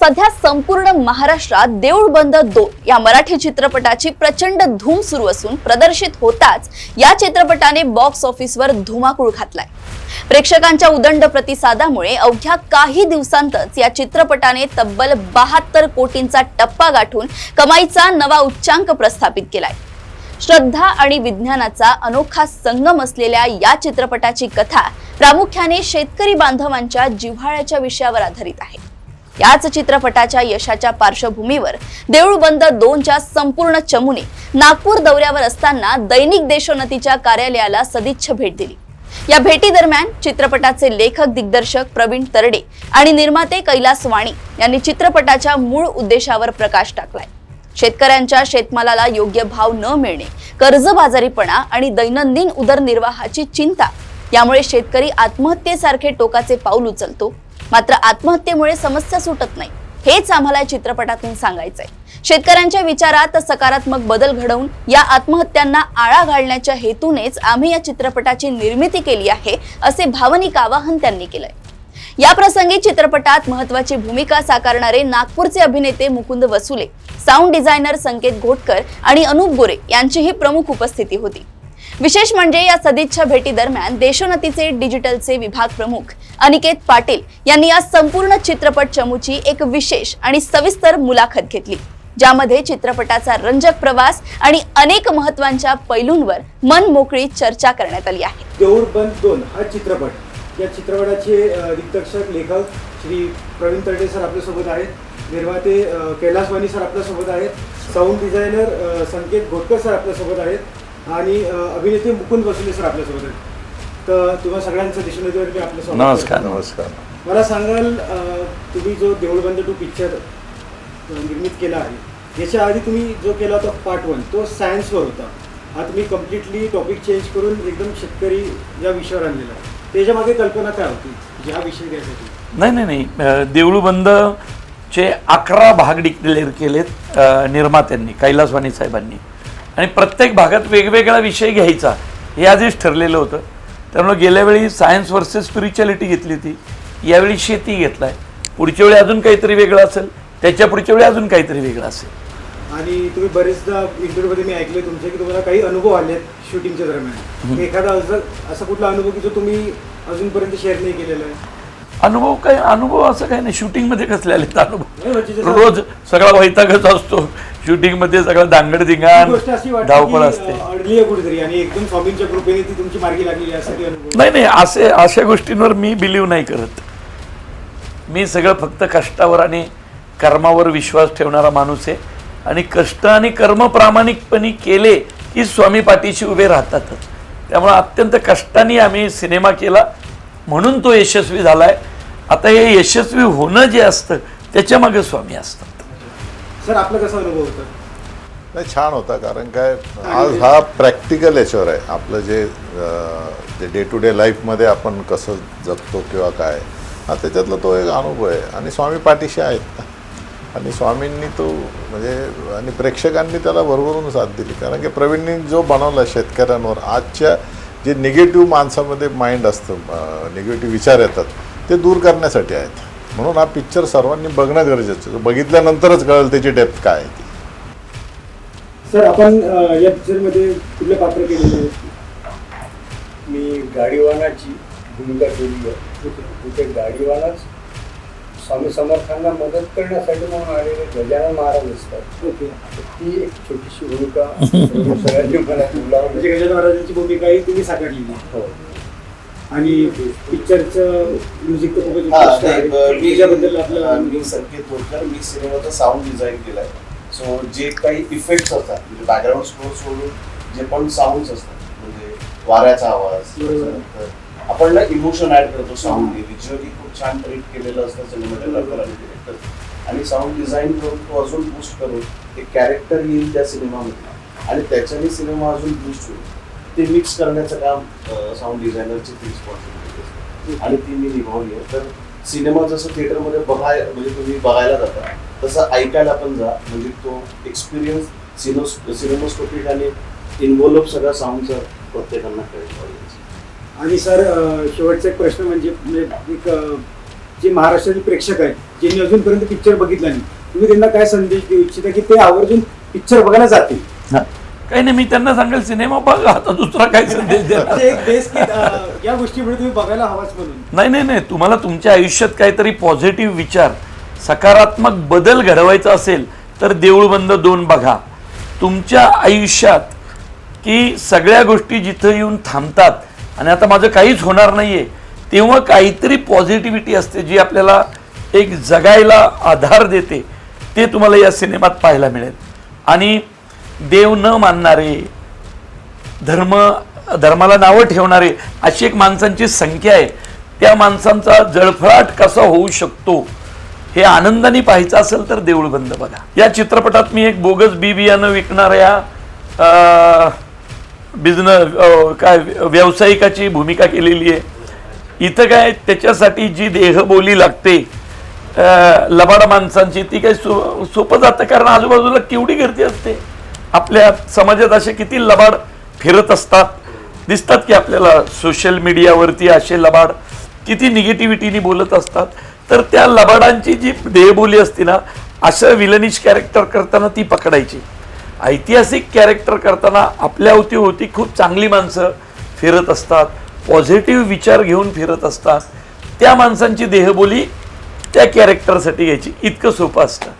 सध्या संपूर्ण महाराष्ट्रात देऊळ बंद 2 या मराठी चित्रपटाची प्रचंड धूम सुरू असून प्रदर्शित होताच या चित्रपटाने बॉक्स ऑफिसवर धुमाकूळ घातलाय। प्रेक्षकांच्या उदंड प्रतिसादामुळे अवघ्या काही दिवसांतच या चित्रपटाने तब्बल 72 कोटींचा टप्पा गाठून कमाईचा नवा उच्चांक प्रस्थापित केलाय। श्रद्धा आणि विज्ञानाचा अनोखा संगम असलेल्या या चित्रपटाची कथा प्रामुख्याने शेतकरी बांधवांच्या जिव्हाळ्याच्या विषयावर आधारित आहे। याच चित्रपटाच्या यशाच्या पार्श्वभूमीवर देऊळ बंद 2च्या संपूर्ण चमूने नागपूर दौऱ्यावर असताना दैनिक देशोन्नतीच्या कार्यालयाला सदिच्छा भेट दिली। या भेटी दरम्यान चित्रपटाचे लेखक दिग्दर्शक प्रवीण तरडे आणि निर्माते कैलास वाणी यांनी चित्रपटाच्या मूळ उद्देशावर प्रकाश टाकलाय। शेतकऱ्यांच्या शेतमालाला योग्य भाव न मिळणे, कर्जबाजारीपणा आणि दैनंदिन उदरनिर्वाहाची चिंता यामुळे शेतकरी आत्महत्येसारखे टोकाचे पाऊल उचलतो। मात्र आत्महत्येमुळे समस्या सुटत नाही, हेच आम्हाला चित्रपटातून सांगायचंय। शेतकऱ्यांच्या विचारात सकारात्मक बदल घडवून या आत्महत्यांना आळा घालण्याच्या हेतूनेच आम्ही या चित्रपटाची निर्मिती केली आहे, असे भावनिक आवाहन त्यांनी केलंय। या प्रसंगी चित्रपटात महत्त्वाची भूमिका साकारणारे नागपूरचे अभिनेते मुकुंद वसुले, साऊंड डिझायनर संकेत घोटकर आणि अनुप गोरे यांचीही प्रमुख उपस्थिती होती। विशेष म्हणजे या सदिच्छा भेटी दरम्यान देशोन्नतीचे डिजिटलचे विभाग प्रमुख अनिकेत पाटील यांनी या संपूर्ण चित्रपट चमूची एक विशेष आणि सविस्तर मुलाखत घेतली, ज्यामध्ये चित्रपटाचा रंजक प्रवास आणि अनेक महत्त्वाच्या पैलूंवर मनमोकळी चर्चा करण्यात आली आहे। देऊळ बंद 2 हा चित्रपट, या चित्रपटाचे दिग्दर्शक लेखक श्री प्रवीण तरडे सर आपल्यासोबत आहेत, निर्माते कैलास वाणी सर आपल्यासोबत आहेत, साऊंड डिझायनर संकेत घोटकर सर आपल्यासोबत आहेत आणि अभिनेते मुकुंद वसुले सर आपल्यासोबत आहेत। तर तुम्हा सगळ्यांचं देशोन्नतीवर मी आपलं स्वागत नमस्कार। करतो। नमस्कार। मला सांगाल, तुम्ही जो देऊळ बंद 2 पिक्चर निर्मित केला आहे, याच्या आधी तुम्ही जो केला होता पार्ट 1 तो सायन्सवर होता। हा तुम्ही कम्प्लिटली टॉपिक चेंज करून एकदम शेतकरी या विषयावर आणलेला आहे। त्याच्या मागे कल्पना काय होती, ज्या विषय घ्यायसाठी? नाही, देऊळ बंदचे 11 भाग डिक्लेअर केलेत निर्मात्यांनी, कैलास वाणी साहेबांनी, आणि प्रत्येक भागात वेगवेगळा विषय घ्यायचा हे आधीच ठरलेलं होतं। त्यामुळे गेल्या वेळी सायन्स वर्सेस स्पिरिच्युअलिटी घेतली होती, यावेळी शेती घेतलाय, पुढच्या वेळी अजून काहीतरी वेगळं असेल, त्याच्या पुढच्या वेळी अजून काहीतरी वेगळं असेल। आणि तुम्ही बरेचदा इंटरव्ह्यूमध्ये मी ऐकले तुमचे की तुम्हाला काही अनुभव आलेत शूटिंगच्या दरम्यान, एखादा असा कुठला अनुभव की जो तुम्ही अजूनपर्यंत शेअर नाही केलेला आहे? अनुभव असं काही नाही, शूटिंगमध्ये कसले आलेत अनुभव? रोज सगळा वैतागच असतो शूटिंगमध्ये, सगळं दांगडधिंगाण धावपळ असते। अडली कुठेतरी आणि एकदम स्वामींच्या कृपेने ती तुमची मार्गी लागली यासाठी अनुभव? नाही, अशा गोष्टींवर मी बिलीव्ह नाही करत। मी सगळं फक्त कष्टावर आणि कर्मावर विश्वास ठेवणारा माणूस आहे, आणि कष्ट आणि कर्म प्रामाणिकपणे केले की स्वामी पाठीशी उभे राहतातच। त्यामुळे अत्यंत कष्टाने आम्ही सिनेमा केला, म्हणून तो यशस्वी झालाय। आता हे यशस्वी होणं जे असतं त्याच्या मागे स्वामी असतात। सर, आपला कसा अनुभव होता? नाही, छान होता, कारण काय आज हा प्रॅक्टिकल याच्यावर आहे आपलं जे डे टू डे लाईफमध्ये आपण कसं जगतो किंवा काय, हा त्याच्यातला तो एक अनुभव आहे। आणि स्वामी पाठीशी आहेत, आणि स्वामींनी तो म्हणजे आणि प्रेक्षकांनी त्याला भरभरून साथ दिली, कारण की प्रवीणनी जो बनवला शेतकऱ्यांवर, आजच्या जे निगेटिव्ह माणसामध्ये माइंड असतं, निगेटिव्ह विचार येतात, ते दूर करण्यासाठी आहेत। म्हणून हा पिक्चर सर्वांनी बघणं गरजेचं आहे, बघितल्यानंतरच कळेल त्याची डेप्थ काय आहे ती। सर, आपण या पिक्चरमध्ये कुठले पात्र केलेले आहेत? मी गाडीवानाची भूमिका केली आहे। तिथे गाडीवानाच स्वामी समर्थांना मदत करण्यासाठी म्हणून आलेले गजानन महाराज असतात। ती एक छोटीशी भूमिका सगळ्यांनी मला बोलावं, म्हणजे गजानन महाराजांची भूमिका ही तुम्ही साकारलेली? हो। आणि पिक्चरचं म्युझिक तर खूपच मी संकेत घोटकर, मी सिनेमाचा साऊंड डिझाईन केलाय। सो जे काही इफेक्ट्स असतात, म्हणजे बॅकग्राऊंड स्कोर सोडून जे पण साऊंड्स असतात, म्हणजे वाऱ्याचा आवाज, आपण ना इमोशन ऍड करतो साऊंड, व्हिज्युअली खूप छान ट्रीट केलेलं असतं सिनेमॅटोग्राफर आणि डिरेक्टर, आणि साऊंड डिझाईन करून तो अजून बूस्ट करून एक कॅरेक्टर येईल त्या सिनेमामध्ये, आणि त्याच्याने सिनेमा अजून बूस्ट होईल, ते मिक्स करण्याचं काम साऊंड डिझायनरची ती रिस्पॉन्सिबिलिटी असते, आणि ती मी निभावली आहे। तर सिनेमा जसं थिएटरमध्ये म्हणजे तुम्ही बघायला जाता, तसं ऐकायला पण जा, म्हणजे तो एक्सपिरियन्स सिनेमोस्कोपिक आणि इन्व्हॉल्व सगळ्या साऊंडचा प्रत्येकांना कळेल। आणि सर, शेवटचा एक प्रश्न म्हणजे एक जे महाराष्ट्राचे प्रेक्षक आहेत ज्यांनी अजूनपर्यंत पिक्चर बघितला नाही, तुम्ही त्यांना काय संदेश देऊ इच्छिता की ते आवर्जून पिक्चर बघायला जातील? काही नाही, मी त्यांना सांगेल सिनेमा बघा, आता दुसरा काय संदेश देणार. म्हणजे एक बेस की या गोष्टीमुळे तुम्ही बघायला हवाच म्हणून. नाही नाही नाही, तुम्हाला तुमच्या आयुष्यात काहीतरी पॉझिटिव्ह विचार, सकारात्मक बदल घडवायचा असेल तर देऊळ बंद 2 बघा. तुमच्या आयुष्यात की सगळ्या गोष्टी जिथं येऊन थांबतात आणि आता माझं काहीच होणार नाहीये, तेव्हा काहीतरी पॉझिटिव्हिटी असते जी आपल्याला एक जगायला आधार देते, ते तुम्हाला या सिनेमात पाहायला मिळेल. आणि देव न मानणारे, धर्माला नावं ठेवणारे अशी एक माणसांची संख्या आहे. त्या माणसांचा जळफळाट कसा होऊ शकतो हे आनंदाने पाहायचं असेल तर देऊळ बंद बघा. या चित्रपटात मी एक बोगस बी बियाणं विकणाऱ्या व्यावसायिकाची भूमिका केलेली आहे. इथं काय त्याच्यासाठी जी देहबोली लागते लबाड माणसांची, ती काही सोपं जातं, कारण आजूबाजूला केवढी गर्दी असते. आपल्या समाजात असे किती लबाड फिरत असतात, दिसतात की आपल्याला सोशल मीडियावरती असे लबाड किती निगेटिव्हिटीनी बोलत असतात. तर त्या लबाडांची जी देहबोली असते ना, असं विलनिश कॅरेक्टर करताना ती पकडायची. ऐतिहासिक कॅरेक्टर करताना आपल्या अवतीभोवती खूप चांगली माणसं फिरत असतात, पॉझिटिव्ह विचार घेऊन फिरत असतात. त्या माणसांची देहबोली त्या कॅरेक्टरसाठी घ्यायची, इतकं सोपं असतं.